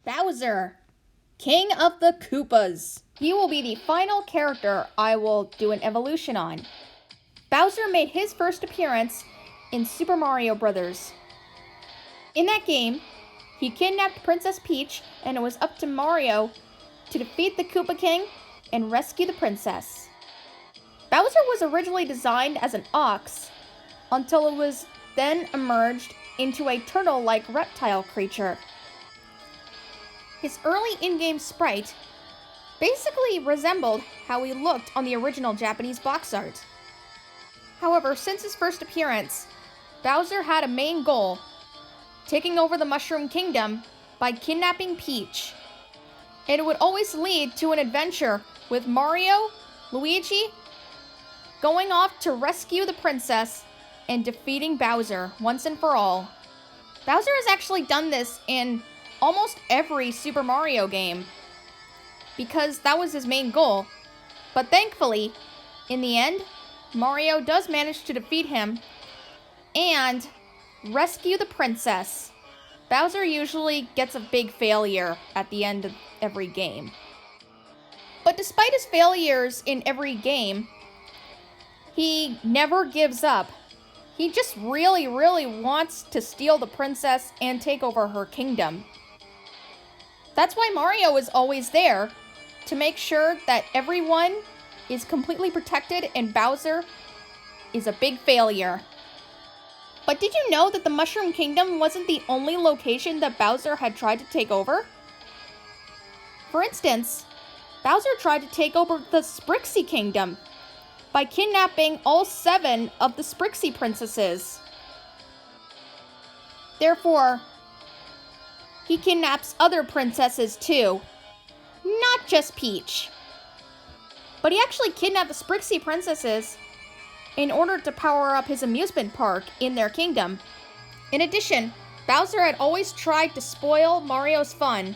Bowser, King of the Koopas. He will be the final character I will do an evolution on. Bowser made his first appearance in Super Mario Bros. In that game, he kidnapped Princess Peach, and it was up to Mario to defeat the Koopa King and rescue the princess. Bowser was originally designed as an ox, until it was then emerged into a turtle-like reptile creature. His early in-game sprite basically resembled how he looked on the original Japanese box art. However, since his first appearance, Bowser had a main goal, taking over the Mushroom Kingdom by kidnapping Peach. And it would always lead to an adventure with Mario, Luigi, going off to rescue the princess and defeating Bowser once and for all. Bowser has actually done this in almost every Super Mario game, because that was his main goal. But thankfully, in the end, Mario does manage to defeat him and rescue the princess. Bowser usually gets a big failure at the end of every game. But despite his failures in every game, he never gives up. He just really wants to steal the princess and take over her kingdom. That's why Mario is always there, to make sure that everyone is completely protected and Bowser is a big failure. But did you know that the Mushroom Kingdom wasn't the only location that Bowser had tried to take over? For instance, Bowser tried to take over the Sprixie Kingdom by kidnapping all 7 of the Sprixie princesses. Therefore, he kidnaps other princesses too, not just Peach. But he actually kidnapped the Sprixie princesses in order to power up his amusement park in their kingdom. In addition, Bowser had always tried to spoil Mario's fun,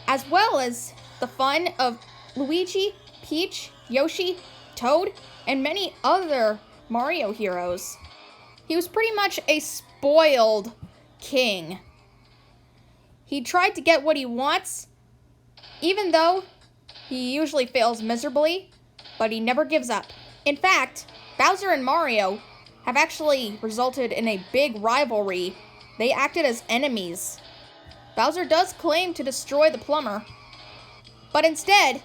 as well as the fun of Luigi, Peach, Yoshi, Toad, and many other Mario heroes. He was pretty much a spoiled king. He tried to get what he wants, even though he usually fails miserably, but he never gives up. In fact, Bowser and Mario have actually resulted in a big rivalry. They acted as enemies. Bowser does claim to destroy the plumber, but instead,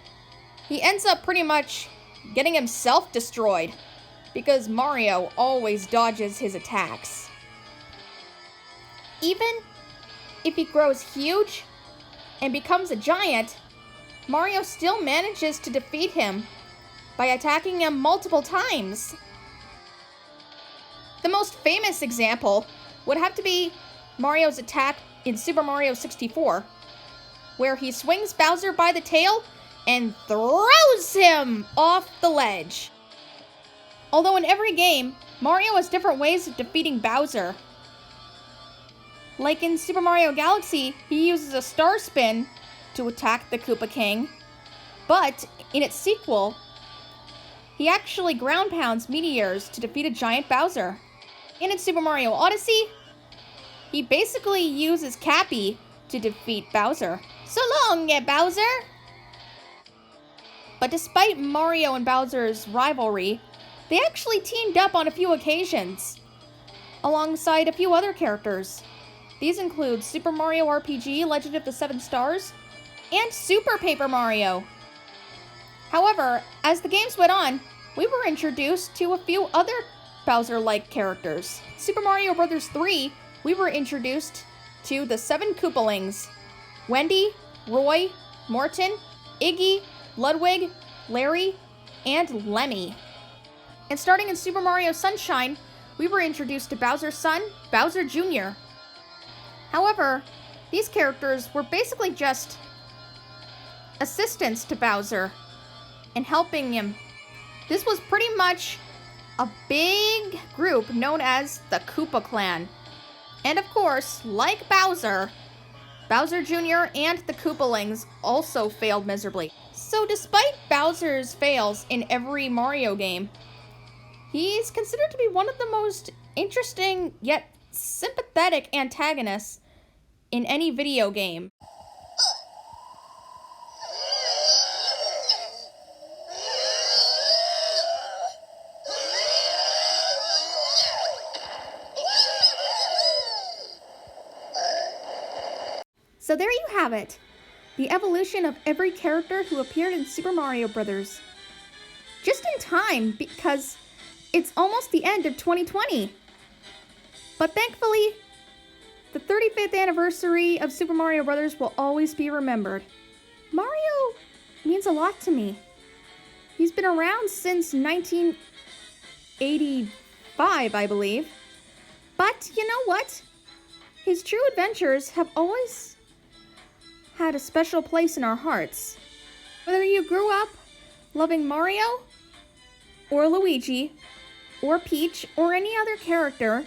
he ends up pretty much getting himself destroyed, because Mario always dodges his attacks. Even if he grows huge and becomes a giant, Mario still manages to defeat him by attacking him multiple times. The most famous example would have to be Mario's attack in Super Mario 64, where he swings Bowser by the tail and throws him off the ledge. Although in every game, Mario has different ways of defeating Bowser. Like in Super Mario Galaxy, he uses a star spin to attack the Koopa King, but in its sequel, he actually ground pounds meteors to defeat a giant Bowser. And in Super Mario Odyssey, he basically uses Cappy to defeat Bowser. So long, Bowser! But despite Mario and Bowser's rivalry, they actually teamed up on a few occasions, alongside a few other characters. These include Super Mario RPG Legend of the Seven Stars and Super Paper Mario. However, as the games went on, we were introduced to a few other Bowser-like characters. Super Mario Bros. 3, we were introduced to the 7 Koopalings: Wendy, Roy, Morton, Iggy, Ludwig, Larry, and Lemmy. And starting in Super Mario Sunshine, we were introduced to Bowser's son, Bowser Jr. However, these characters were basically just assistants to Bowser and helping him. This was pretty much a big group known as the Koopa Clan. And of course, like Bowser, Bowser Jr. and the Koopalings also failed miserably. So despite Bowser's fails in every Mario game, he's considered to be one of the most interesting yet sympathetic antagonists in any video game. So there you have it. The evolution of every character who appeared in Super Mario Bros. Just in time, because it's almost the end of 2020. But thankfully, the 35th anniversary of Super Mario Bros. Will always be remembered. Mario means a lot to me. He's been around since 1985, I believe. But you know what? His true adventures have always had a special place in our hearts. Whether you grew up loving Mario, or Luigi, or Peach, or any other character,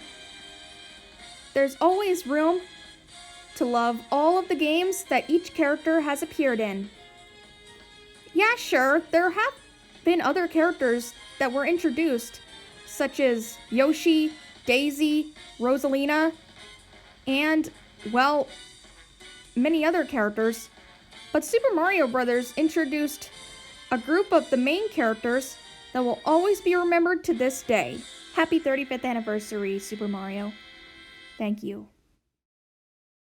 there's always room to love all of the games that each character has appeared in. Yeah, sure, there have been other characters that were introduced, such as Yoshi, Daisy, Rosalina, and, well, many other characters. But Super Mario Bros. Introduced a group of the main characters that will always be remembered to this day. Happy 35th anniversary, Super Mario. Thank you.